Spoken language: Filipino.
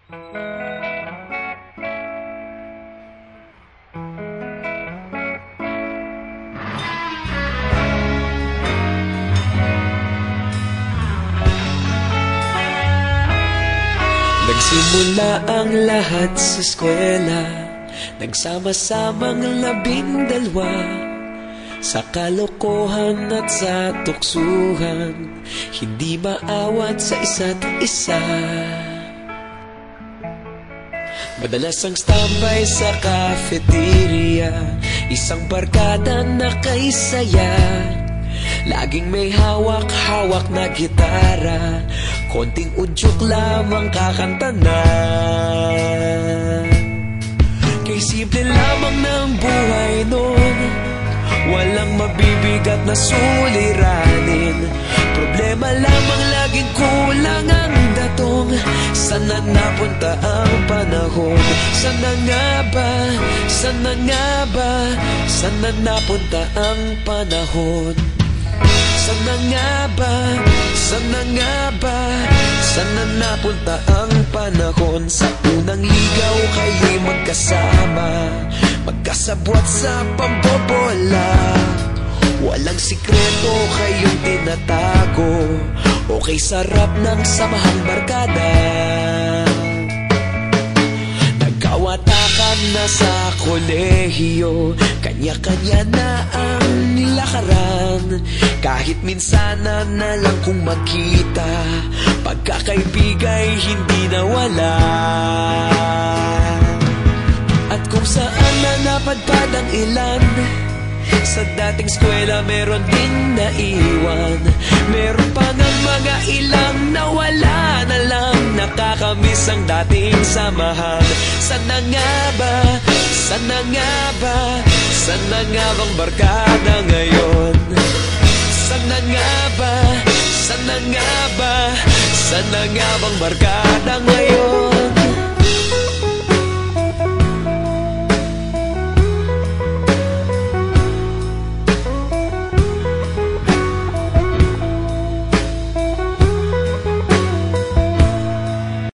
Nagsimula ang lahat sa eskwela, nagsama-samang 12, sa kalokohan at sa tuksuhan, hindi maawat sa isa't isa. Madalas ang standby sa cafeteria, isang barkada na kay saya. Laging may hawak-hawak na gitara, konting udyok lamang kakanta na. Kay simple lamang ng buhay nun, walang mabibigat na suliranin. Problema lamang laging kulang ang datong. Sana napunta ang panahon? Sana nga ba? Sana nga ba? Sana napunta ang panahon? Sana nga ba? Sana nga ba? Sana napunta ang panahon? Sa unang ligaw kayo'y magkasama, magkasabwat sa pambobola. Walang sikreto kayong tinatago, okay sarap ng samahang barkada. Nagkawatakan na sa kolehiyo, kanya-kanya na ang lakaran. Kahit minsana na lang kung magkita, pagkakaibigay hindi nawala. At kung saan na napadpad ang ilan, sa dating eskwela meron din naiwan. Meron pa ng mga ilang nawala na lang, nakakamiss ang dating samahan. Sana nga ba? Sana nga ba? Sana nga bang barkada ngayon? Sana nga ba? Sana nga ba? Sana nga bang barkada ngayon?